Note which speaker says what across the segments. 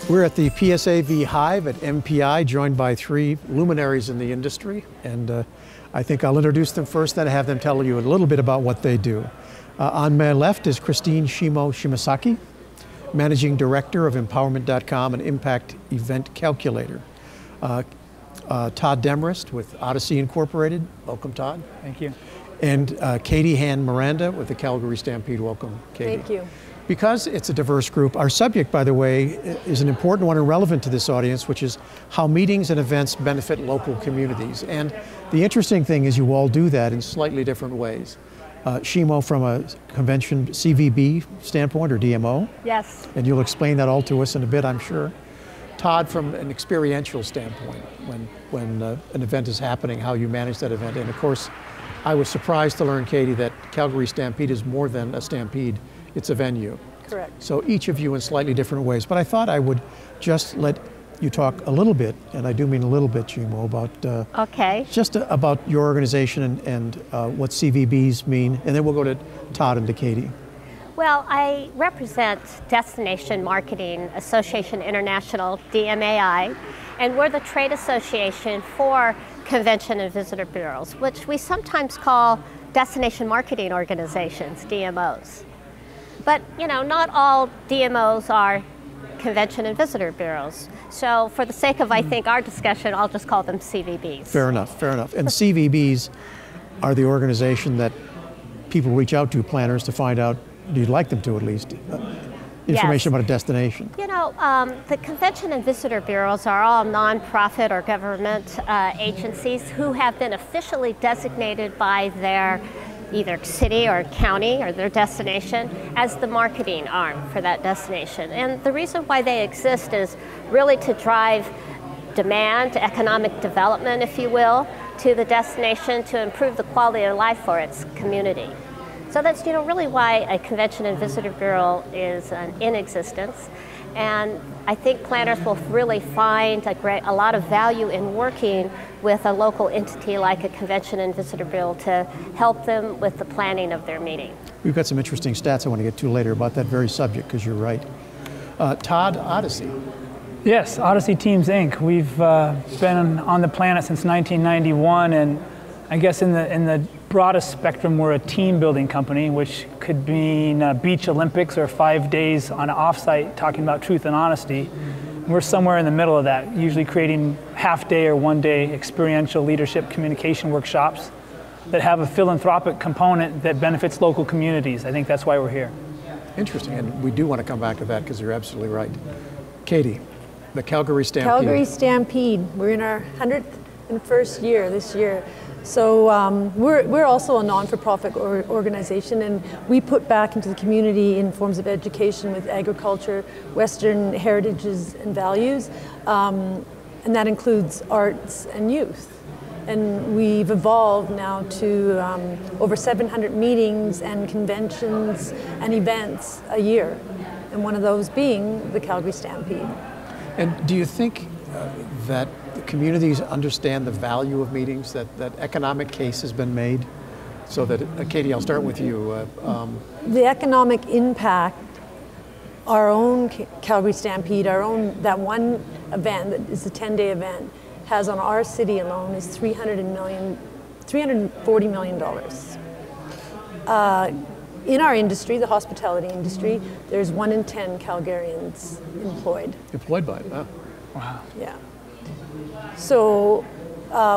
Speaker 1: We're at the PSAV Hive at MPI, joined by three luminaries in the industry. And I think I'll introduce them first, then have them tell you a little bit about what they do. On my left is Christine Shimasaki, Managing Director of Empowerment.com and Impact Event Calculator. Todd Demorest with Odyssey Incorporated. Welcome, Todd.
Speaker 2: Thank you.
Speaker 1: And Katie Hand-Miranda with the Calgary Stampede. Welcome, Katie.
Speaker 3: Thank you.
Speaker 1: Because it's a diverse group, our subject, by the way, is an important one and relevant to this audience, which is how meetings and events benefit local communities. And the interesting thing is you all do that in slightly different ways. Shimo from a convention CVB standpoint, or DMO.
Speaker 3: Yes.
Speaker 1: And you'll explain that all to us in a bit, I'm sure. Todd from an experiential standpoint, when an event is happening, how you manage that event. And of course, I was surprised to learn, Katie, that Calgary Stampede is more than a stampede. It's a venue.
Speaker 3: Correct.
Speaker 1: So each of you in slightly different ways. But I thought I would just let you talk a little bit, and I do mean a little bit, Shimo, about about your organization and what CVBs mean, and then we'll go to Todd and to Katie.
Speaker 4: Well, I represent Destination Marketing Association International, DMAI, and we're the trade association for convention and visitor bureaus, which we sometimes call destination marketing organizations, DMOs. But, you know, not all DMOs are convention and visitor bureaus. So for the sake of, I think, our discussion, I'll just call them CVBs.
Speaker 1: Fair enough, fair enough. And CVBs are the organization that people reach out to, planners, to find out, you'd like them to at least, information about a destination.
Speaker 4: You know, the convention and visitor bureaus are all nonprofit or government agencies who have been officially designated by their either city or county or their destination as the marketing arm for that destination. And the reason why they exist is really to drive demand, economic development, if you will, to the destination to improve the quality of life for its community. So that's, you know, really why a convention and visitor bureau is in existence. And I think planners will really find a lot of value in working with a local entity like a convention and visitor bureau to help them with the planning of their meeting.
Speaker 1: We've got some interesting stats I want to get to later about that very subject, because you're right. Todd, Odyssey.
Speaker 2: Yes, Odyssey Teams Inc. We've been on the planet since 1991, and I guess in the broadest spectrum, we're a team building company, which could mean beach Olympics or 5 days on an offsite talking about truth and honesty. We're somewhere in the middle of that, usually creating half-day or one-day experiential leadership communication workshops that have a philanthropic component that benefits local communities. I think that's why we're here.
Speaker 1: Interesting, and we do want to come back to that because you're absolutely right. Katie, the Calgary Stampede.
Speaker 3: Calgary Stampede. We're in our 101st year this year. So we're also a non-for-profit organization, and we put back into the community in forms of education with agriculture, Western heritages and values, and that includes arts and youth. And we've evolved now to over 700 meetings and conventions and events a year, and one of those being the Calgary Stampede.
Speaker 1: And do you think that the communities understand the value of meetings, that economic case has been made? So that, Katie, I'll start with you.
Speaker 3: The economic impact, our own Calgary Stampede, that one event that is a 10-day event, has on our city alone is $340 million. In our industry, the hospitality industry, there's 1 in 10 Calgarians employed.
Speaker 1: Employed by it, oh.
Speaker 2: Wow.
Speaker 3: Yeah. So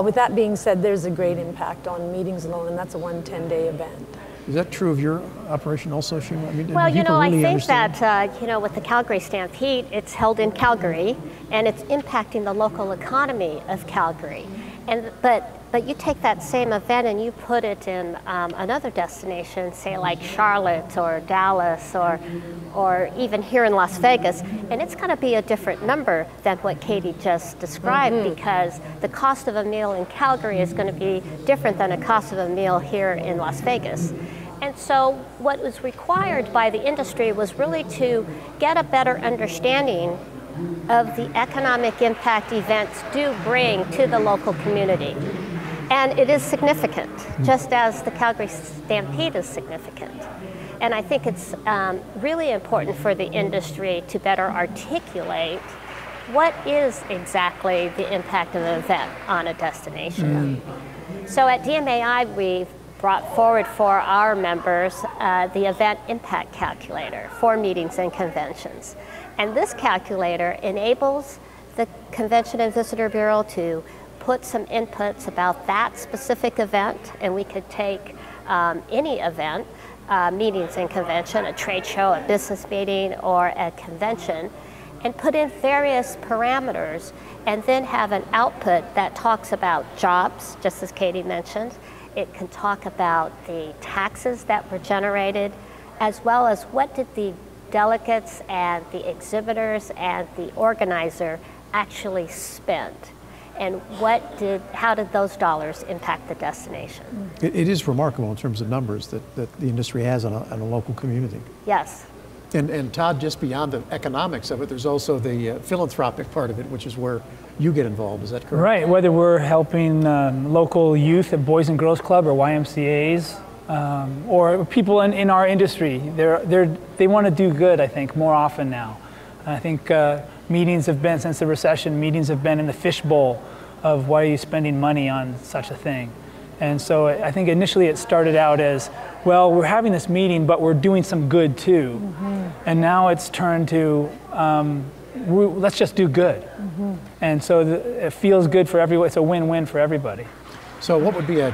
Speaker 3: with that being said, there's a great impact on meetings alone, and that's a 10-day event.
Speaker 1: Is that true of your operation also, Shima? I mean,
Speaker 4: well, you know,
Speaker 1: really
Speaker 4: I think that, you know, with the Calgary Stampede, it's held in Calgary, and it's impacting the local economy of Calgary. But you take that same event and you put it in another destination, say like Charlotte or Dallas or even here in Las Vegas, and it's going to be a different number than what Katie just described, because the cost of a meal in Calgary is going to be different than a cost of a meal here in Las Vegas. And so what was required by the industry was really to get a better understanding of the economic impact events do bring to the local community. And it is significant, just as the Calgary Stampede is significant. And I think it's really important for the industry to better articulate what is exactly the impact of an event on a destination. So at DMAI, we've brought forward for our members the Event Impact Calculator for meetings and conventions. And this calculator enables the Convention and Visitor Bureau to put some inputs about that specific event, and we could take any event, meetings and convention, a trade show, a business meeting, or a convention, and put in various parameters, and then have an output that talks about jobs, just as Katie mentioned. It can talk about the taxes that were generated, as well as what did the delegates and the exhibitors and the organizer actually spend, and how did those dollars impact the destination?
Speaker 1: It is remarkable in terms of numbers that the industry has on a local community.
Speaker 4: Yes.
Speaker 1: And Todd, just beyond the economics of it, there's also the philanthropic part of it, which is where you get involved. Is that correct?
Speaker 2: Right. Whether we're helping local youth at Boys and Girls Club or YMCA's, or people in our industry, they want to do good, I think, more often now. I think meetings have been, since the recession, meetings have been in the fishbowl of why are you spending money on such a thing. And so I think initially it started out as, well, we're having this meeting, but we're doing some good too. And now it's turned to, let's just do good. And so it feels good for everyone. It's a win-win for everybody.
Speaker 1: So what would be a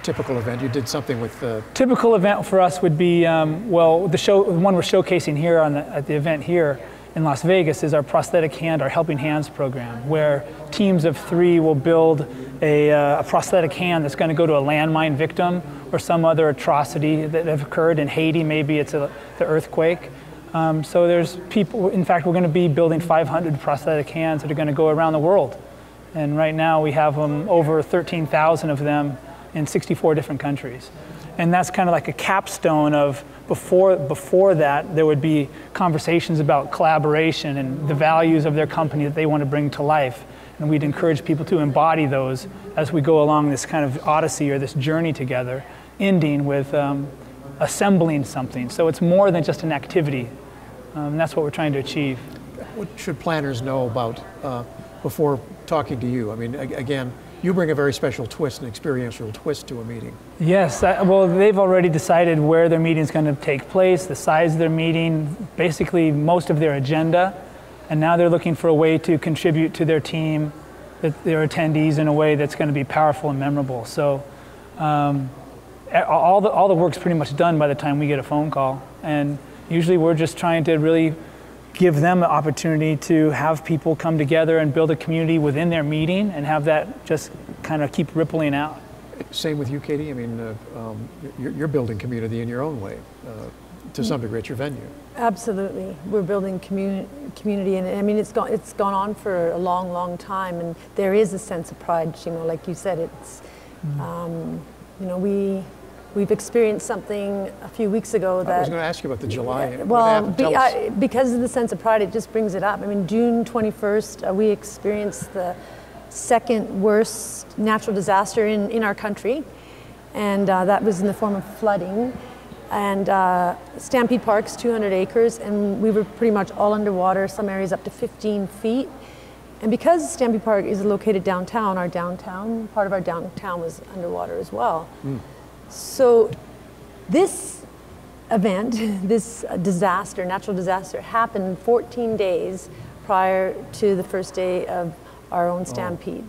Speaker 1: typical event? You did something with...
Speaker 2: Typical event for us would be, well, the one we're showcasing here at the event here in Las Vegas is our prosthetic hand, our Helping Hands program, where teams of 3 will build a prosthetic hand that's going to go to a landmine victim or some other atrocity that have occurred in Haiti. Maybe it's the earthquake. So there's people, in fact, we're going to be building 500 prosthetic hands that are going to go around the world. And right now we have over 13,000 of them in 64 different countries. And that's kind of like a capstone of before that, there would be conversations about collaboration and the values of their company that they want to bring to life. And we'd encourage people to embody those as we go along this kind of odyssey or this journey together, ending with assembling something. So it's more than just an activity. That's what we're trying to achieve.
Speaker 1: What should planners know about before talking to you? I mean, again, you bring a very special twist, an experiential twist to a meeting.
Speaker 2: Yes, well, they've already decided where their meeting is going to take place, the size of their meeting, basically most of their agenda, and now they're looking for a way to contribute to their team, their attendees, in a way that's going to be powerful and memorable. So all the work's pretty much done by the time we get a phone call, and usually we're just trying to really give them the opportunity to have people come together and build a community within their meeting and have that just kind of keep rippling out.
Speaker 1: Same with you, Katie. I mean, you're building community in your own way, to some degree at your venue. Absolutely. We're building community, and I mean, it's gone on for a long, long time, and there is a sense of pride, Shimo, like you said. It's, you know, we've experienced something a few weeks ago that... I was going to ask you about the July. Well, because of the sense of pride, it just brings it up. I mean, June 21st, we experienced the second worst natural disaster in our country, and that was in the form of flooding. And Stampede Park's 200 acres, and we were pretty much all underwater, some areas up to 15 feet. And because Stampede Park is located downtown, part of our downtown was underwater as well. So this event, this disaster, natural disaster, happened 14 days prior to the first day of our own Stampede.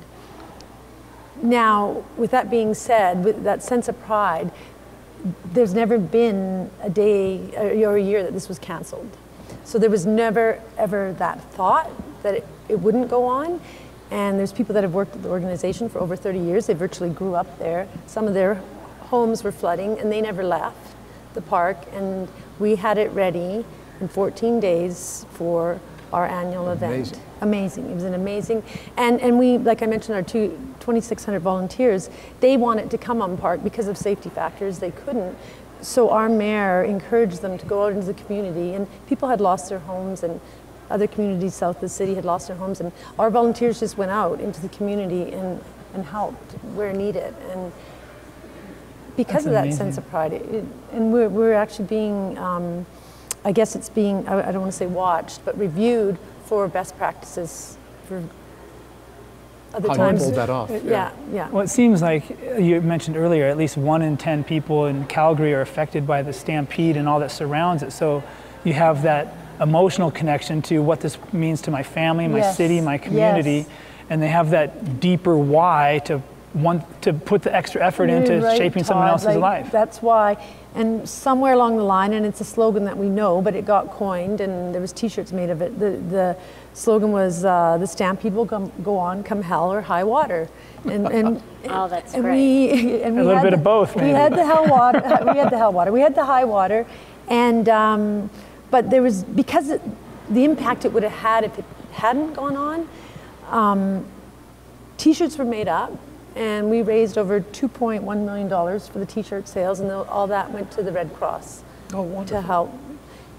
Speaker 1: Now, with that being said, with that sense of pride, there's never been a day or a year that this was canceled. So there was never, ever that thought that it wouldn't go on. And there's people that have worked at the organization for over 30 years. They virtually grew up there. Some of their homes were flooding, and they never left the park, and we had it ready in 14 days for our annual event. Amazing. It was an amazing, and we, like I mentioned, our 2,600 volunteers, they wanted to come on park because of safety factors. They couldn't. So our mayor encouraged them to go out into the community, and people had lost their homes, and other communities south of the city had lost their homes, and our volunteers just went out into the community and helped where needed. And
Speaker 3: because of that sense of pride. And we're actually being, I guess it's being, I don't want to say watched, but reviewed for best practices for other times.
Speaker 1: How you pulled that off.
Speaker 3: Yeah.
Speaker 2: Well, it seems like you mentioned earlier, at least 1 in 10 people in Calgary are affected by the stampede and all that surrounds it. So you have that emotional connection to what this means to my family, my city, my community, and they have that deeper why to want to put the extra effort into shaping someone else's life.
Speaker 3: That's why. And somewhere along the line, and it's a slogan that we know, but it got coined, and there was T-shirts made of it. The slogan was, "The stampede will go on, come hell or high water." And
Speaker 4: oh, that's
Speaker 3: and
Speaker 4: great.
Speaker 3: We
Speaker 2: a little bit of both. Maybe.
Speaker 3: We had the hell water. We had the hell water. We had the high water, and but there was, because the impact it would have had if it hadn't gone on. T-shirts were made up. And we raised over $2.1 million for the T-shirt sales, and all that went to the Red Cross to help.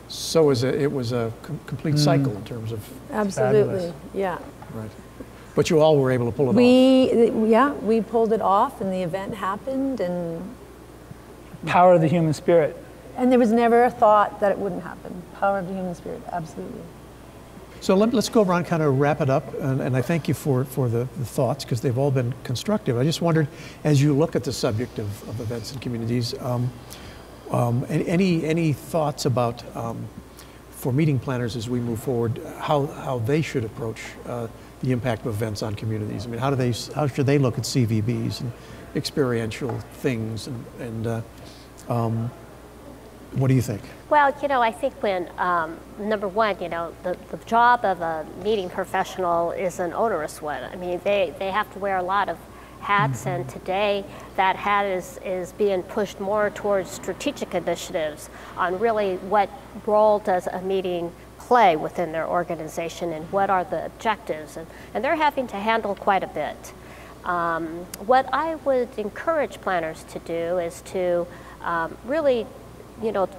Speaker 1: So it was a complete cycle in terms of...
Speaker 3: Absolutely, yeah.
Speaker 1: Right. But you all were able to pull it off.
Speaker 3: Yeah, we pulled it off, and the event happened, and...
Speaker 2: Power of the human spirit.
Speaker 3: And there was never a thought that it wouldn't happen. Power of the human spirit, absolutely.
Speaker 1: So let's go around, kind of wrap it up, and I thank you for the thoughts, because they've all been constructive. I just wondered, as you look at the subject of events and communities, any thoughts about, for meeting planners as we move forward, how they should approach the impact of events on communities? I mean, how should they look at CVBs and experiential things, and what do you think?
Speaker 4: Well, I think when, number one, the job of a meeting professional is an onerous one. I mean, they have to wear a lot of hats, and today that hat is being pushed more towards strategic initiatives on really what role does a meeting play within their organization and what are the objectives, and they're having to handle quite a bit. What I would encourage planners to do is to really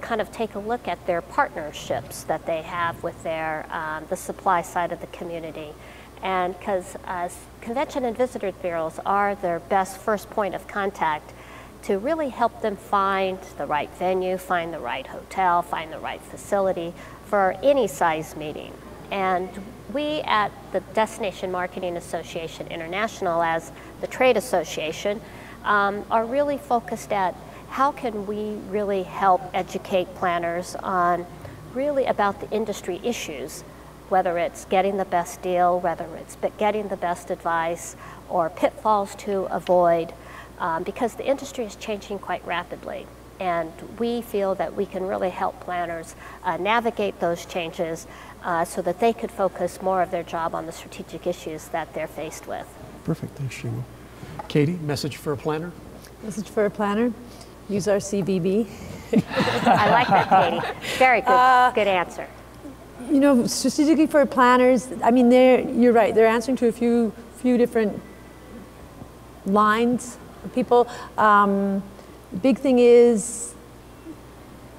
Speaker 4: kind of take a look at their partnerships that they have with their the supply side of the community, and because convention and visitor bureaus are their best first point of contact to really help them find the right venue, find the right hotel, find the right facility for any size meeting. And we at the Destination Marketing Association International, as the trade association, are really focused at how can we really help educate planners on really about the industry issues, whether it's getting the best deal, whether it's getting the best advice, or pitfalls to avoid, because the industry is changing quite rapidly. And we feel that we can really help planners navigate those changes so that they could focus more of their job on the strategic issues that they're faced with.
Speaker 1: Perfect, thanks, Shima. Katie, message for a planner? Message
Speaker 3: for a planner? Use our CVB.
Speaker 4: I like that, Katie. Very good, good answer.
Speaker 3: Strategically for planners, I mean, you're right. They're answering to a few different lines of people. The big thing is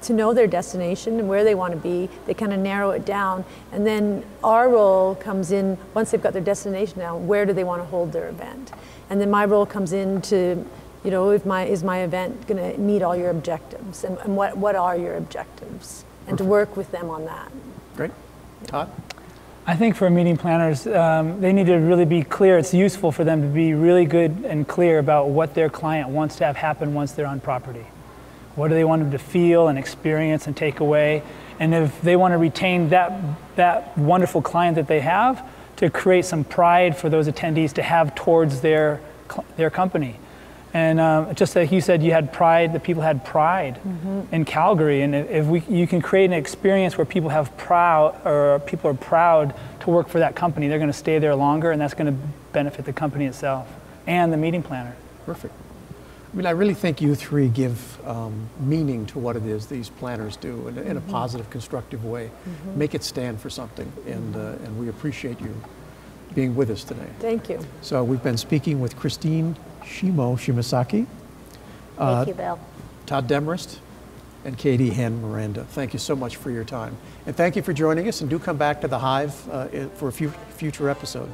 Speaker 3: to know their destination and where they want to be. They kind of narrow it down, and then our role comes in once they've got their destination down. Where do they want to hold their event? And then my role comes in to, is my event going to meet all your objectives, and what are your objectives, and to work with them on that.
Speaker 1: Great. Todd?
Speaker 2: I think for meeting planners, they need to really be clear. It's useful for them to be really good and clear about what their client wants to have happen once they're on property. What do they want them to feel and experience and take away? And if they want to retain that wonderful client that they have, to create some pride for those attendees to have towards their company. And just like you said, you had pride, the people had pride in Calgary. And if you can create an experience where people are proud to work for that company, they're going to stay there longer, and that's going to benefit the company itself and the meeting planner.
Speaker 1: Perfect. I mean, I really think you three give meaning to what it is these planners do in a positive, constructive way. Make it stand for something, and we appreciate you being with us today.
Speaker 3: Thank you.
Speaker 1: So we've been speaking with Christine Shimasaki.
Speaker 4: Thank you, Bill.
Speaker 1: Todd Demorest and Katie Hand-Miranda. Thank you so much for your time. And thank you for joining us, and do come back to the Hive for a future episode.